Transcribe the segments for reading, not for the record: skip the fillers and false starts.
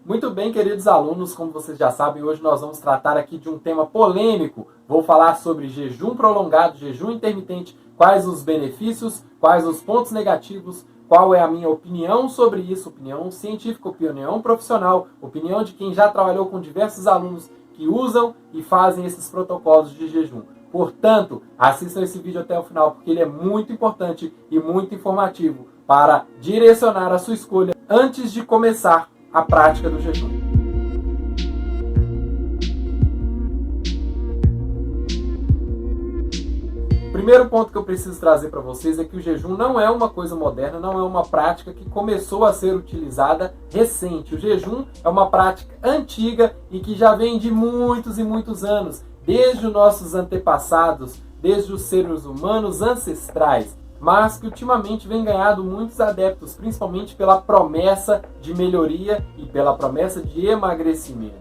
Muito bem, queridos alunos, como vocês já sabem, hoje nós vamos tratar aqui de um tema polêmico. Vou falar sobre jejum prolongado, jejum intermitente, quais os benefícios, quais os pontos negativos, qual é a minha opinião sobre isso, opinião científica, opinião profissional, opinião de quem já trabalhou com diversos alunos que usam e fazem esses protocolos de jejum. Portanto, assistam esse vídeo até o final, porque ele é muito importante e muito informativo para direcionar a sua escolha antes de começar a prática do jejum. O primeiro ponto que eu preciso trazer para vocês é que o jejum não é uma coisa moderna, não é uma prática que começou a ser utilizada recente. O jejum é uma prática antiga e que já vem de muitos e muitos anos, desde os nossos antepassados, desde os seres humanos ancestrais, mas que ultimamente vem ganhando muitos adeptos, principalmente pela promessa de melhoria e pela promessa de emagrecimento.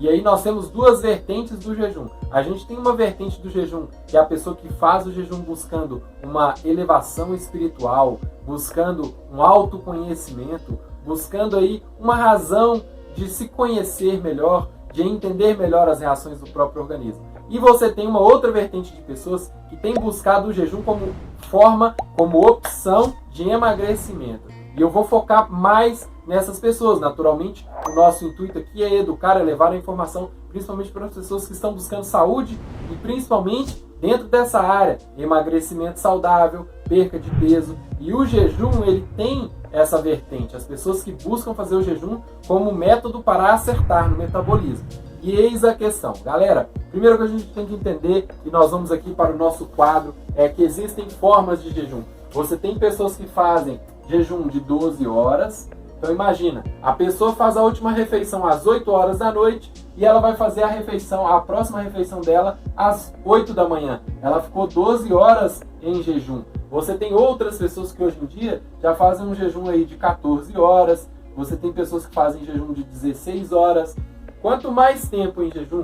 E aí nós temos duas vertentes do jejum. A gente tem uma vertente do jejum, que é a pessoa que faz o jejum buscando uma elevação espiritual, buscando um autoconhecimento, buscando aí uma razão de se conhecer melhor, de entender melhor as reações do próprio organismo. E você tem uma outra vertente de pessoas que tem buscado o jejum como forma, como opção de emagrecimento. E eu vou focar mais nessas pessoas. Naturalmente, o nosso intuito aqui é educar, é levar a informação, principalmente para as pessoas que estão buscando saúde e principalmente dentro dessa área, emagrecimento saudável, perca de peso. E o jejum, ele tem essa vertente, as pessoas que buscam fazer o jejum como método para acertar no metabolismo. E eis a questão, galera, primeiro que a gente tem que entender, e nós vamos aqui para o nosso quadro, é que existem formas de jejum. Você tem pessoas que fazem jejum de 12 horas, então imagina, a pessoa faz a última refeição às 8 horas da noite e ela vai fazer a próxima refeição dela às 8 da manhã. Ela ficou 12 horas em jejum. Você tem outras pessoas que hoje em dia já fazem um jejum aí de 14 horas, você tem pessoas que fazem jejum de 16 horas. Quanto mais tempo em jejum,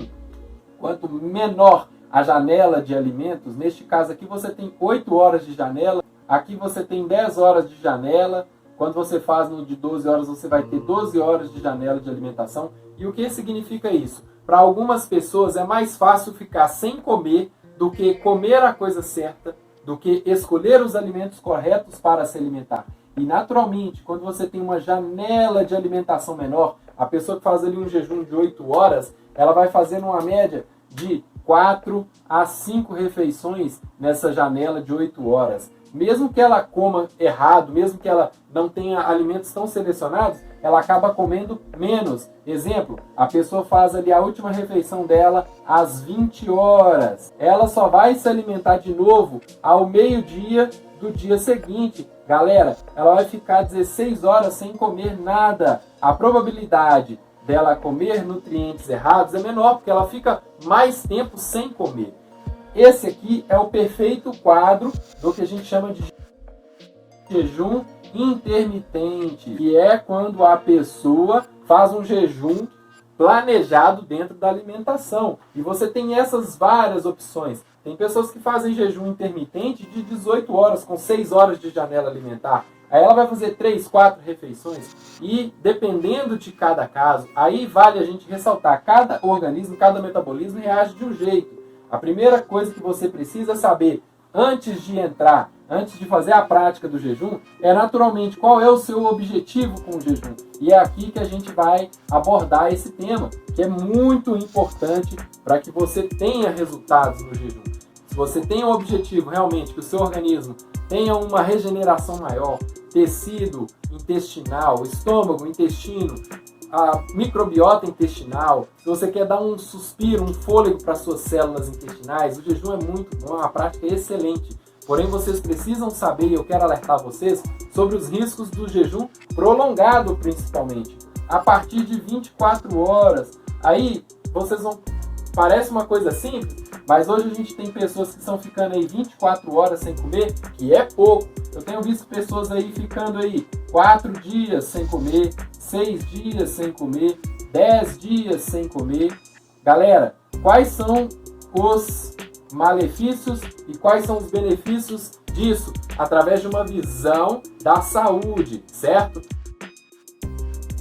quanto menor a janela de alimentos, neste caso aqui você tem 8 horas de janela, aqui você tem 10 horas de janela, quando você faz no de 12 horas você vai ter 12 horas de janela de alimentação. E o que significa isso? Para algumas pessoas é mais fácil ficar sem comer do que comer a coisa certa, do que escolher os alimentos corretos para se alimentar. E naturalmente, quando você tem uma janela de alimentação menor, a pessoa que faz ali um jejum de 8 horas, ela vai fazer uma média de 4 a 5 refeições nessa janela de 8 horas. Mesmo que ela coma errado, mesmo que ela não tenha alimentos tão selecionados, ela acaba comendo menos. Exemplo, a pessoa faz ali a última refeição dela às 20 horas. Ela só vai se alimentar de novo ao meio-dia do dia seguinte. Galera, ela vai ficar 16 horas sem comer nada. A probabilidade dela comer nutrientes errados é menor, porque ela fica mais tempo sem comer. Esse aqui é o perfeito quadro do que a gente chama de jejum intermitente, que é quando a pessoa faz um jejum planejado dentro da alimentação. E você tem essas várias opções. Tem pessoas que fazem jejum intermitente de 18 horas, com 6 horas de janela alimentar. Aí ela vai fazer 3, 4 refeições e, dependendo de cada caso, aí vale a gente ressaltar, cada organismo, cada metabolismo reage de um jeito. A primeira coisa que você precisa saber antes de entrar, antes de fazer a prática do jejum, é naturalmente qual é o seu objetivo com o jejum. E é aqui que a gente vai abordar esse tema, que é muito importante para que você tenha resultados no jejum. Se você tem um objetivo realmente que o seu organismo tenha uma regeneração maior, tecido intestinal, estômago, intestino, a microbiota intestinal, se você quer dar um suspiro, um fôlego para suas células intestinais, o jejum é muito bom, é uma prática excelente. Porém, vocês precisam saber, e eu quero alertar vocês, sobre os riscos do jejum prolongado, principalmente. A partir de 24 horas. Aí, vocês vão... Parece uma coisa simples, mas hoje a gente tem pessoas que estão ficando aí 24 horas sem comer, que é pouco. Eu tenho visto pessoas aí ficando aí 4 dias sem comer, 6 dias sem comer, 10 dias sem comer. Galera, quais são os malefícios e quais são os benefícios disso? Através de uma visão da saúde, certo?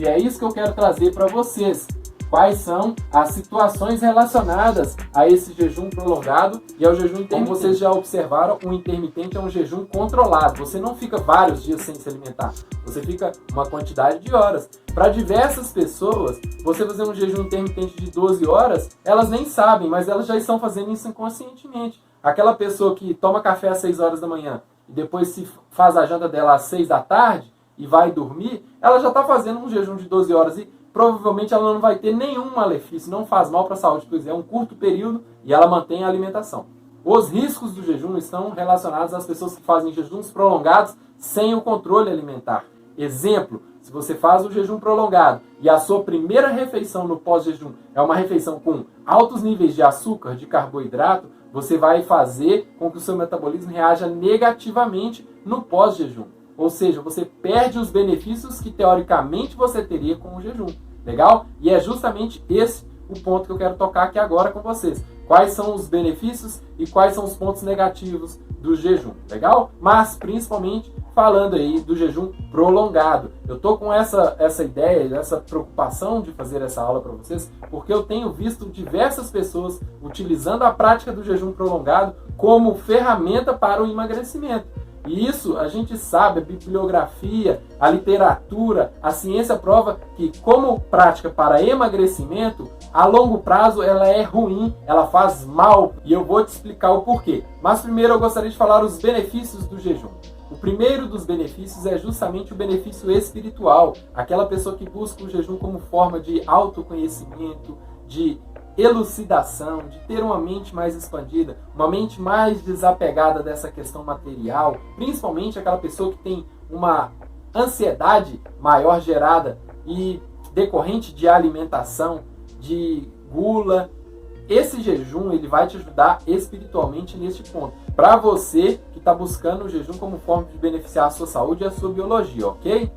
E é isso que eu quero trazer para vocês. Quais são as situações relacionadas a esse jejum prolongado e ao jejum intermitente. Como vocês já observaram, o intermitente é um jejum controlado. Você não fica vários dias sem se alimentar. Você fica uma quantidade de horas. Para diversas pessoas, você fazer um jejum intermitente de 12 horas, elas nem sabem, mas elas já estão fazendo isso inconscientemente. Aquela pessoa que toma café às 6 horas da manhã e depois se faz a janta dela às 6 da tarde e vai dormir, ela já está fazendo um jejum de 12 horas e provavelmente ela não vai ter nenhum malefício, não faz mal para a saúde, pois é um curto período e ela mantém a alimentação. Os riscos do jejum estão relacionados às pessoas que fazem jejuns prolongados sem o controle alimentar. Exemplo, se você faz o jejum prolongado e a sua primeira refeição no pós-jejum é uma refeição com altos níveis de açúcar, de carboidrato, você vai fazer com que o seu metabolismo reaja negativamente no pós-jejum. Ou seja, você perde os benefícios que teoricamente você teria com o jejum. Legal? E é justamente esse o ponto que eu quero tocar aqui agora com vocês. Quais são os benefícios e quais são os pontos negativos do jejum. Legal? Mas principalmente falando aí do jejum prolongado. Eu tô com essa ideia, essa preocupação de fazer essa aula para vocês, porque eu tenho visto diversas pessoas utilizando a prática do jejum prolongado como ferramenta para o emagrecimento. E isso a gente sabe, a bibliografia, a literatura, a ciência prova que como prática para emagrecimento, a longo prazo ela é ruim, ela faz mal. E eu vou te explicar o porquê. Mas primeiro eu gostaria de falar os benefícios do jejum. O primeiro dos benefícios é justamente o benefício espiritual. Aquela pessoa que busca o jejum como forma de autoconhecimento, de elucidação, de ter uma mente mais expandida, uma mente mais desapegada dessa questão material, principalmente aquela pessoa que tem uma ansiedade maior gerada e decorrente de alimentação, de gula. Esse jejum ele vai te ajudar espiritualmente neste ponto. Para você que está buscando o jejum como forma de beneficiar a sua saúde e a sua biologia, ok?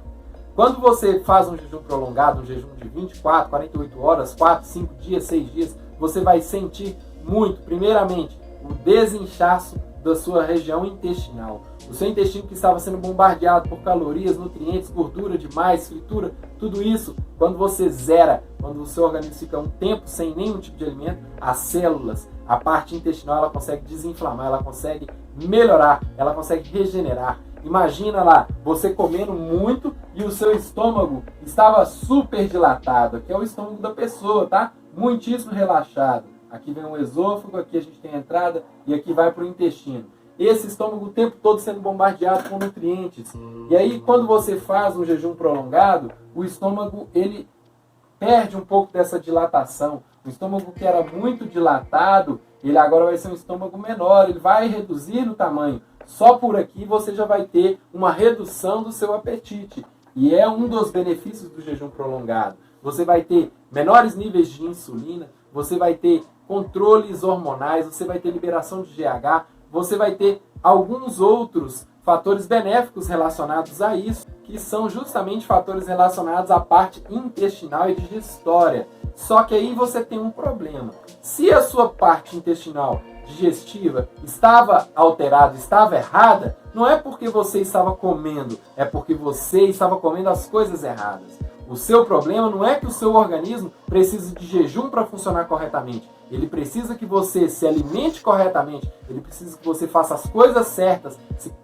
Quando você faz um jejum prolongado, um jejum de 24, 48 horas, 4, 5 dias, 6 dias, você vai sentir muito, primeiramente, o desinchaço da sua região intestinal. O seu intestino que estava sendo bombardeado por calorias, nutrientes, gordura demais, fritura, tudo isso, quando você zera, quando o seu organismo fica um tempo sem nenhum tipo de alimento, as células, a parte intestinal, ela consegue desinflamar, ela consegue melhorar, ela consegue regenerar. Imagina lá, você comendo muito e o seu estômago estava super dilatado, que é o estômago da pessoa, tá? Muitíssimo relaxado. Aqui vem o esôfago, aqui a gente tem a entrada e aqui vai para o intestino. Esse estômago o tempo todo sendo bombardeado com nutrientes. E aí, quando você faz um jejum prolongado, o estômago ele perde um pouco dessa dilatação. O estômago que era muito dilatado, ele agora vai ser um estômago menor, ele vai reduzir no tamanho. Só por aqui você já vai ter uma redução do seu apetite. E é um dos benefícios do jejum prolongado. Você vai ter menores níveis de insulina, você vai ter controles hormonais, você vai ter liberação de GH, você vai ter alguns outros fatores benéficos relacionados a isso, que são justamente fatores relacionados à parte intestinal e digestória. Só que aí você tem um problema. Se a sua parte intestinal digestiva estava alterada, estava errada, não é porque você estava comendo, é porque você estava comendo as coisas erradas. O seu problema não é que o seu organismo precisa de jejum para funcionar corretamente. Ele precisa que você se alimente corretamente, ele precisa que você faça as coisas certas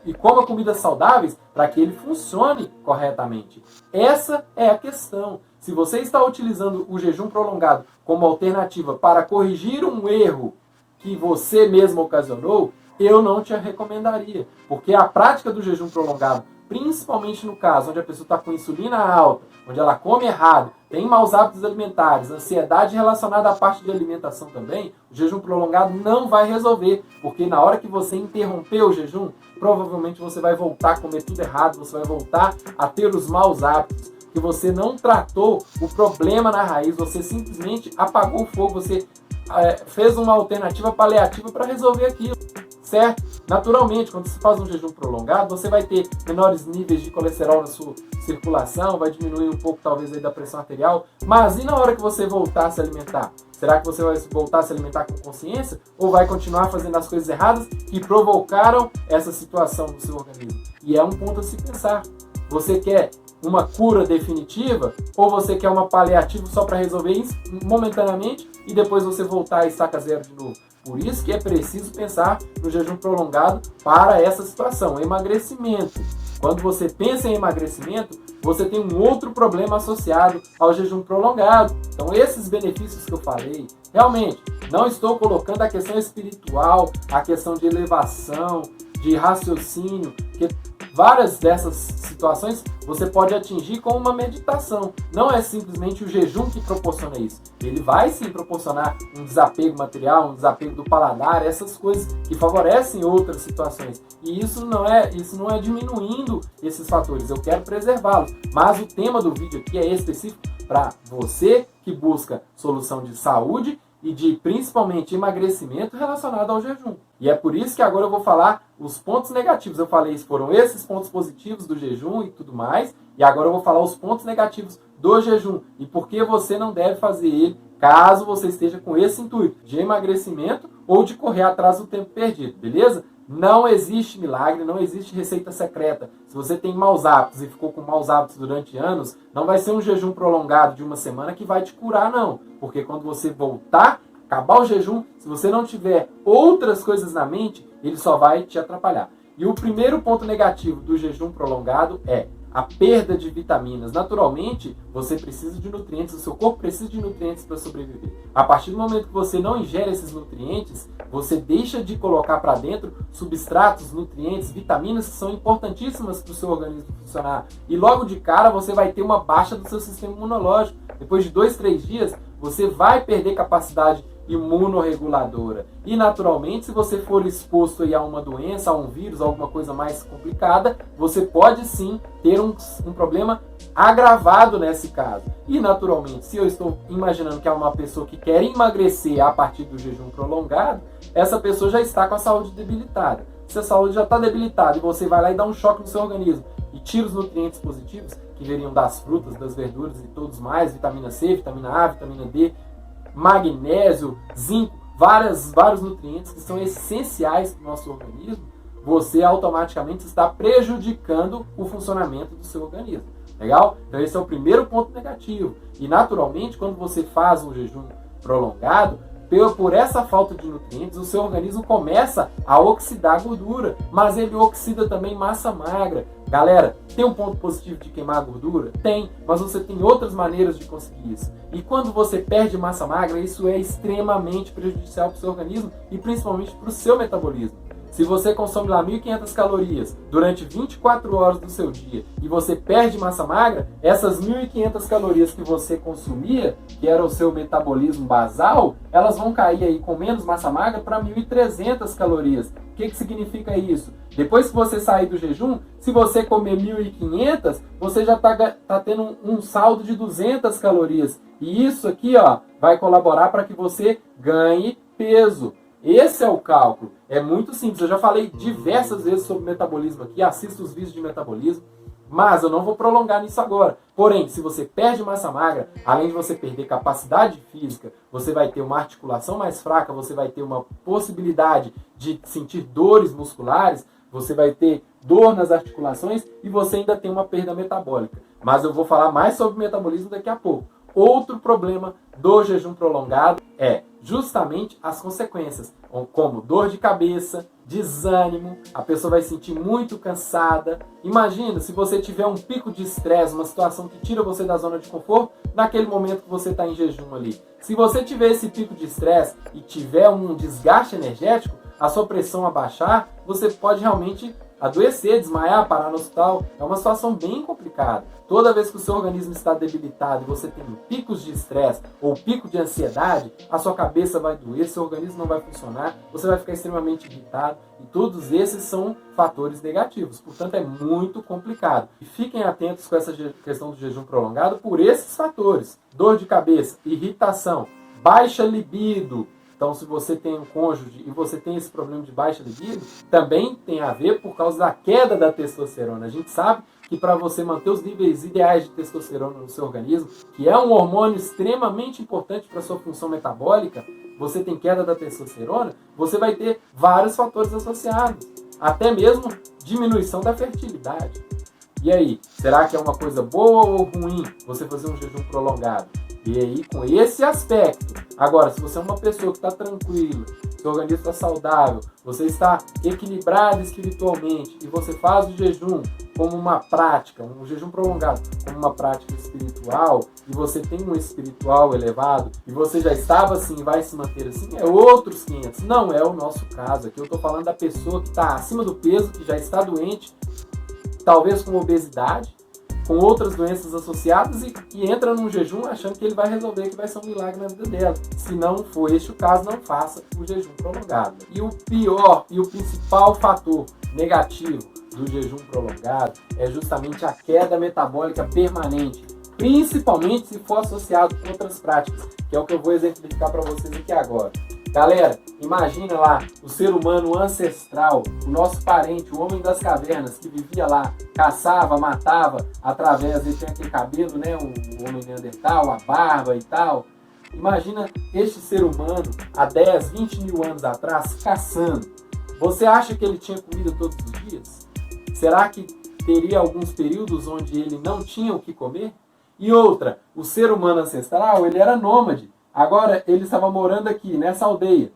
e coma comidas saudáveis para que ele funcione corretamente. Essa é a questão. Se você está utilizando o jejum prolongado como alternativa para corrigir um erro que você mesmo ocasionou, eu não te recomendaria. Porque a prática do jejum prolongado, principalmente no caso onde a pessoa está com insulina alta, onde ela come errado, tem maus hábitos alimentares, ansiedade relacionada à parte de alimentação também, o jejum prolongado não vai resolver. Porque na hora que você interromper o jejum, provavelmente você vai voltar a comer tudo errado, você vai voltar a ter os maus hábitos. Que você não tratou o problema na raiz, você simplesmente apagou o fogo, você fez uma alternativa paliativa para resolver aquilo, certo? Naturalmente, quando você faz um jejum prolongado, você vai ter menores níveis de colesterol na sua circulação, vai diminuir um pouco talvez aí da pressão arterial, mas e na hora que você voltar a se alimentar? Será que você vai voltar a se alimentar com consciência ou vai continuar fazendo as coisas erradas que provocaram essa situação do seu organismo? E é um ponto a se pensar. Você quer uma cura definitiva, ou você quer uma paliativa só para resolver isso momentaneamente e depois você voltar a estaca zero de novo. Por isso que é preciso pensar no jejum prolongado para essa situação, emagrecimento. Quando você pensa em emagrecimento, você tem um outro problema associado ao jejum prolongado. Então, esses benefícios que eu falei, realmente, não estou colocando a questão espiritual, a questão de elevação, de raciocínio, que várias dessas situações você pode atingir com uma meditação. Não é simplesmente o jejum que proporciona isso. Ele vai sim proporcionar um desapego material, um desapego do paladar, essas coisas que favorecem outras situações. E isso não é diminuindo esses fatores. Eu quero preservá-los. Mas o tema do vídeo aqui é específico para você que busca solução de saúde e de principalmente emagrecimento relacionado ao jejum. E é por isso que agora eu vou falar os pontos negativos. Eu falei, foram esses pontos positivos do jejum e tudo mais, e agora eu vou falar os pontos negativos do jejum e por que você não deve fazer ele caso você esteja com esse intuito de emagrecimento ou de correr atrás do tempo perdido, beleza? Não existe milagre, não existe receita secreta. Se você tem maus hábitos e ficou com maus hábitos durante anos, não vai ser um jejum prolongado de uma semana que vai te curar, não. Porque quando você voltar, acabar o jejum, se você não tiver outras coisas na mente, ele só vai te atrapalhar. E o primeiro ponto negativo do jejum prolongado é a perda de vitaminas. Naturalmente, você precisa de nutrientes, o seu corpo precisa de nutrientes para sobreviver. A partir do momento que você não ingere esses nutrientes, você deixa de colocar para dentro substratos, nutrientes, vitaminas que são importantíssimas para o seu organismo funcionar. E logo de cara você vai ter uma baixa do seu sistema imunológico. Depois de 2, 3 dias, você vai perder capacidade imunorreguladora. E naturalmente, se você for exposto aí a uma doença, a um vírus, a alguma coisa mais complicada, você pode sim ter um problema agravado nesse caso. E naturalmente, se eu estou imaginando que é uma pessoa que quer emagrecer a partir do jejum prolongado, essa pessoa já está com a saúde debilitada. Se a saúde já está debilitada e você vai lá e dá um choque no seu organismo e tira os nutrientes positivos, que viriam das frutas, das verduras e todos mais, vitamina C, vitamina A, vitamina D, magnésio, zinco, vários nutrientes que são essenciais para o nosso organismo, você automaticamente está prejudicando o funcionamento do seu organismo. Legal? Então esse é o primeiro ponto negativo. E naturalmente, quando você faz um jejum prolongado, por essa falta de nutrientes, o seu organismo começa a oxidar gordura, mas ele oxida também massa magra. Galera, tem um ponto positivo de queimar a gordura? Tem, mas você tem outras maneiras de conseguir isso. E quando você perde massa magra, isso é extremamente prejudicial para o seu organismo e principalmente para o seu metabolismo. Se você consome lá 1.500 calorias durante 24 horas do seu dia e você perde massa magra, essas 1.500 calorias que você consumia, que era o seu metabolismo basal, elas vão cair aí com menos massa magra para 1.300 calorias. O que significa isso? Depois que você sair do jejum, se você comer 1.500, você já está tendo um saldo de 200 calorias. E isso aqui vai colaborar para que você ganhe peso. Esse é o cálculo. É muito simples. Eu já falei diversas vezes sobre metabolismo aqui. Assista os vídeos de metabolismo. Mas eu não vou prolongar nisso agora. Porém, se você perde massa magra, além de você perder capacidade física, você vai ter uma articulação mais fraca, você vai ter uma possibilidade de sentir dores musculares, você vai ter dor nas articulações e você ainda tem uma perda metabólica. Mas eu vou falar mais sobre metabolismo daqui a pouco. Outro problema do jejum prolongado é justamente as consequências, como dor de cabeça, desânimo, a pessoa vai se sentir muito cansada. Imagina se você tiver um pico de estresse, uma situação que tira você da zona de conforto, naquele momento que você está em jejum ali. Se você tiver esse pico de estresse e tiver um desgaste energético, a sua pressão abaixar, você pode realmente adoecer, desmaiar, parar no hospital. É uma situação bem complicada. Toda vez que o seu organismo está debilitado e você tem picos de estresse ou pico de ansiedade, a sua cabeça vai doer, seu organismo não vai funcionar, você vai ficar extremamente irritado e todos esses são fatores negativos. Portanto, é muito complicado. E fiquem atentos com essa questão do jejum prolongado por esses fatores. Dor de cabeça, irritação, baixa libido. Então, se você tem um cônjuge e você tem esse problema de baixa libido, também tem a ver por causa da queda da testosterona. A gente sabe que para você manter os níveis ideais de testosterona no seu organismo, que é um hormônio extremamente importante para a sua função metabólica, você tem queda da testosterona, você vai ter vários fatores associados. Até mesmo diminuição da fertilidade. E aí, será que é uma coisa boa ou ruim você fazer um jejum prolongado? E aí, com esse aspecto. Agora, se você é uma pessoa que está tranquila, seu organismo está saudável, você está equilibrado espiritualmente e você faz o jejum como uma prática, um jejum prolongado como uma prática espiritual, e você tem um espiritual elevado, e você já estava assim e vai se manter assim, é outros 500. Não é o nosso caso. Aqui eu estou falando da pessoa que está acima do peso, que já está doente, talvez com obesidade, com outras doenças associadas e entra num jejum achando que ele vai resolver, que vai ser um milagre na vida dela. Se não for este o caso, não faça o jejum prolongado. E o pior e o principal fator negativo do jejum prolongado é justamente a queda metabólica permanente, principalmente se for associado com outras práticas, que é o que eu vou exemplificar para vocês aqui agora. Galera, imagina lá o ser humano ancestral, o nosso parente, o homem das cavernas, que vivia lá, caçava, matava, através, ele tem aquele cabelo, né, o homem neandertal, a barba e tal. Imagina este ser humano, há 10, 20 mil anos atrás, caçando. Você acha que ele tinha comida todos os dias? Será que teria alguns períodos onde ele não tinha o que comer? E outra, o ser humano ancestral, ele era nômade. Agora, ele estava morando aqui, nessa aldeia.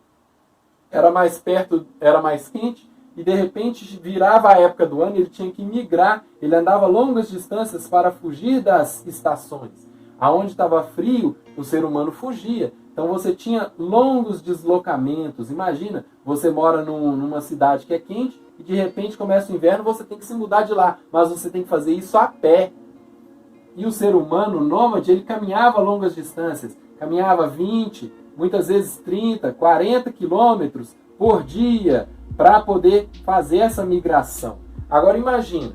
Era mais perto, era mais quente, e de repente virava a época do ano e ele tinha que migrar. Ele andava longas distâncias para fugir das estações. Aonde estava frio, o ser humano fugia. Então você tinha longos deslocamentos. Imagina, você mora numa cidade que é quente e de repente começa o inverno, você tem que se mudar de lá. Mas você tem que fazer isso a pé. E o ser humano nômade, ele caminhava longas distâncias. Caminhava 20, muitas vezes 30, 40 quilômetros por dia para poder fazer essa migração. Agora imagina,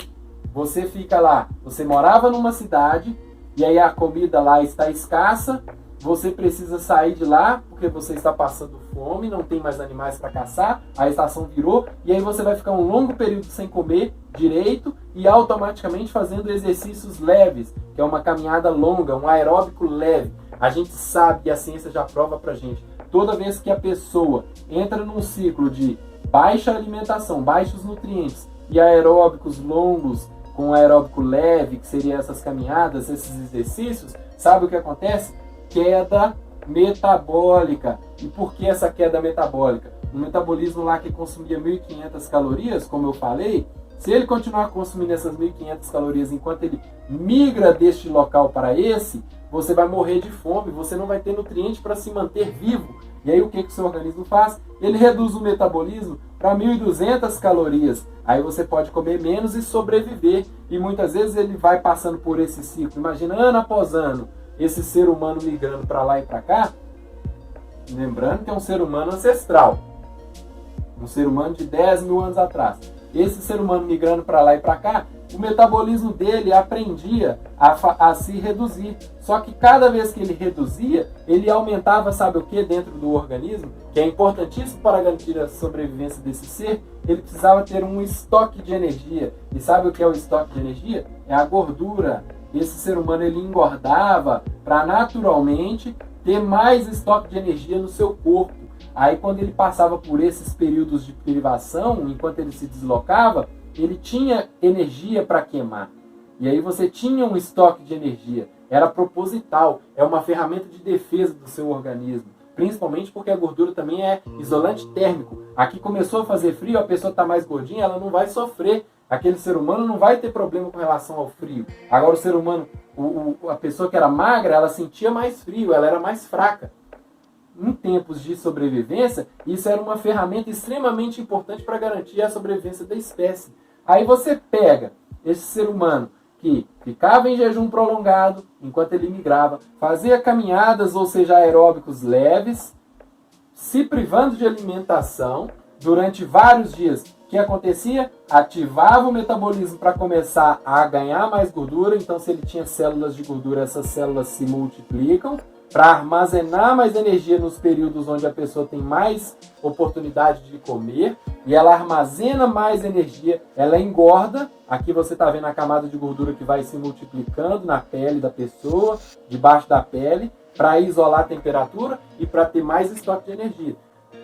você fica lá, você morava numa cidade e aí a comida lá está escassa, você precisa sair de lá porque você está passando fome, não tem mais animais para caçar, a estação virou e aí você vai ficar um longo período sem comer direito e automaticamente fazendo exercícios leves, que é uma caminhada longa, um aeróbico leve. A gente sabe, e a ciência já prova pra gente, toda vez que a pessoa entra num ciclo de baixa alimentação, baixos nutrientes e aeróbicos longos com aeróbico leve, que seriam essas caminhadas, esses exercícios, sabe o que acontece? Queda metabólica. E por que essa queda metabólica? Um metabolismo lá que consumia 1.500 calorias, como eu falei, se ele continuar consumindo essas 1.500 calorias enquanto ele migra deste local para esse, você vai morrer de fome, você não vai ter nutriente para se manter vivo. E aí o que o seu organismo faz? Ele reduz o metabolismo para 1.200 calorias. Aí você pode comer menos e sobreviver. E muitas vezes ele vai passando por esse ciclo. Imagina ano após ano, esse ser humano migrando para lá e para cá. Lembrando que é um ser humano ancestral. Um ser humano de 10 mil anos atrás. Esse ser humano migrando para lá e para cá, o metabolismo dele aprendia a se reduzir. Só que cada vez que ele reduzia, ele aumentava, sabe o que, dentro do organismo? Que é importantíssimo para garantir a sobrevivência desse ser. Ele precisava ter um estoque de energia. E sabe o que é o estoque de energia? É a gordura. Esse ser humano ele engordava para naturalmente ter mais estoque de energia no seu corpo. Aí quando ele passava por esses períodos de privação, enquanto ele se deslocava, ele tinha energia para queimar. E aí você tinha um estoque de energia. Era proposital. É uma ferramenta de defesa do seu organismo. Principalmente porque a gordura também é isolante térmico. Aqui começou a fazer frio, a pessoa está mais gordinha, ela não vai sofrer. Aquele ser humano não vai ter problema com relação ao frio. Agora o ser humano, a pessoa que era magra, ela sentia mais frio, ela era mais fraca. Em tempos de sobrevivência, isso era uma ferramenta extremamente importante para garantir a sobrevivência da espécie. Aí você pega esse ser humano que ficava em jejum prolongado enquanto ele migrava, fazia caminhadas, ou seja, aeróbicos leves, se privando de alimentação durante vários dias. O que acontecia? Ativava o metabolismo para começar a ganhar mais gordura. Então, se ele tinha células de gordura, essas células se multiplicam para armazenar mais energia nos períodos onde a pessoa tem mais oportunidade de comer, e ela armazena mais energia, ela engorda. Aqui você está vendo a camada de gordura que vai se multiplicando na pele da pessoa, debaixo da pele, para isolar a temperatura e para ter mais estoque de energia.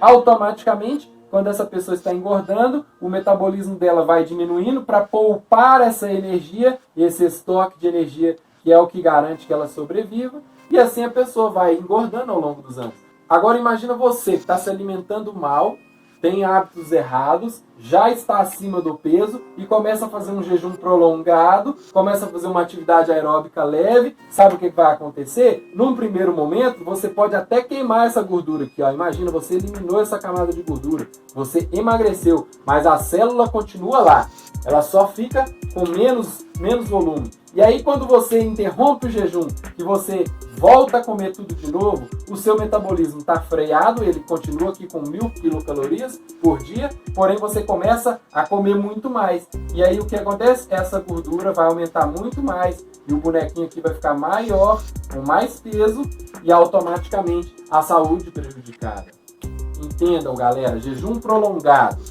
Automaticamente, quando essa pessoa está engordando, o metabolismo dela vai diminuindo para poupar essa energia, esse estoque de energia que é o que garante que ela sobreviva, e assim a pessoa vai engordando ao longo dos anos. Agora imagina você que está se alimentando mal, tem hábitos errados, já está acima do peso e começa a fazer um jejum prolongado, começa a fazer uma atividade aeróbica leve. Sabe o que vai acontecer? Num primeiro momento, você pode até queimar essa gordura aqui. Ó. Imagina, você eliminou essa camada de gordura, você emagreceu, mas a célula continua lá. Ela só fica com menos volume. E aí, quando você interrompe o jejum, que você volta a comer tudo de novo, o seu metabolismo está freado, ele continua aqui com 1000 quilocalorias por dia, porém você começa a comer muito mais. E aí o que acontece? Essa gordura vai aumentar muito mais e o bonequinho aqui vai ficar maior, com mais peso e automaticamente a saúde prejudicada. Entendam, galera, jejum prolongado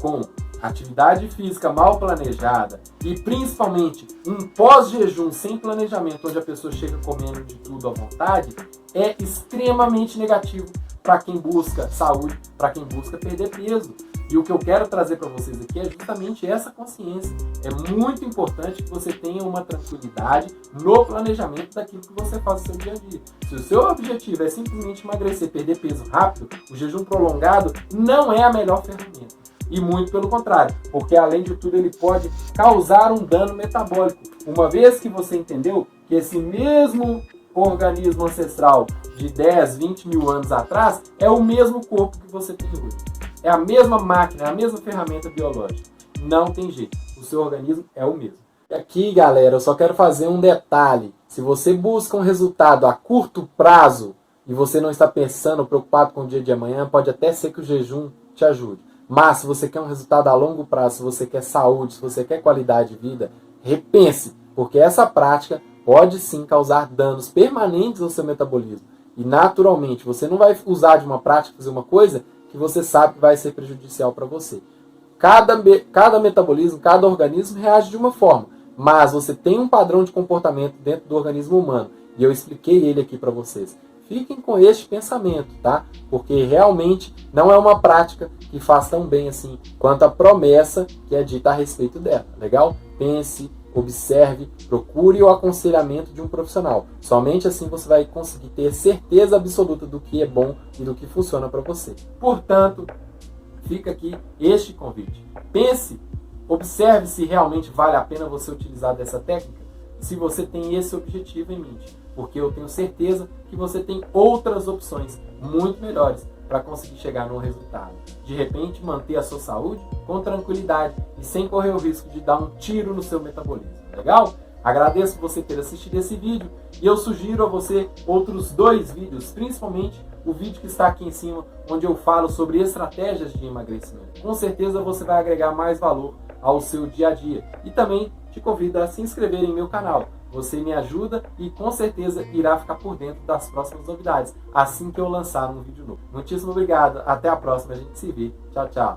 com atividade física mal planejada e principalmente um pós-jejum sem planejamento, onde a pessoa chega comendo de tudo à vontade, é extremamente negativo para quem busca saúde, para quem busca perder peso. E o que eu quero trazer para vocês aqui é justamente essa consciência. É muito importante que você tenha uma tranquilidade no planejamento daquilo que você faz no seu dia a dia. Se o seu objetivo é simplesmente emagrecer, perder peso rápido, o jejum prolongado não é a melhor ferramenta. E muito pelo contrário, porque além de tudo ele pode causar um dano metabólico. Uma vez que você entendeu que esse mesmo organismo ancestral de 10, 20 mil anos atrás é o mesmo corpo que você tem hoje. É a mesma máquina, é a mesma ferramenta biológica. Não tem jeito, o seu organismo é o mesmo. E aqui, galera, eu só quero fazer um detalhe. Se você busca um resultado a curto prazo e você não está pensando, preocupado com o dia de amanhã, pode até ser que o jejum te ajude. Mas se você quer um resultado a longo prazo, se você quer saúde, se você quer qualidade de vida, repense, porque essa prática pode sim causar danos permanentes ao seu metabolismo. E naturalmente, você não vai usar de uma prática, fazer uma coisa que você sabe que vai ser prejudicial para você. Cada metabolismo, cada organismo reage de uma forma, mas você tem um padrão de comportamento dentro do organismo humano. E eu expliquei ele aqui para vocês. Fiquem com este pensamento, tá? Porque realmente não é uma prática que faz tão bem assim quanto a promessa que é dita a respeito dela, legal? Pense, observe, procure o aconselhamento de um profissional. Somente assim você vai conseguir ter certeza absoluta do que é bom e do que funciona para você. Portanto, fica aqui este convite. Pense, observe se realmente vale a pena você utilizar dessa técnica, se você tem esse objetivo em mente. Porque eu tenho certeza que você tem outras opções muito melhores para conseguir chegar num resultado. De repente, manter a sua saúde com tranquilidade e sem correr o risco de dar um tiro no seu metabolismo. Legal? Agradeço você ter assistido esse vídeo e eu sugiro a você outros 2 vídeos, principalmente o vídeo que está aqui em cima, onde eu falo sobre estratégias de emagrecimento. Com certeza você vai agregar mais valor ao seu dia a dia. E também te convido a se inscrever em meu canal. Você me ajuda e com certeza irá ficar por dentro das próximas novidades, assim que eu lançar um vídeo novo. Muitíssimo obrigado, até a próxima, a gente se vê. Tchau, tchau.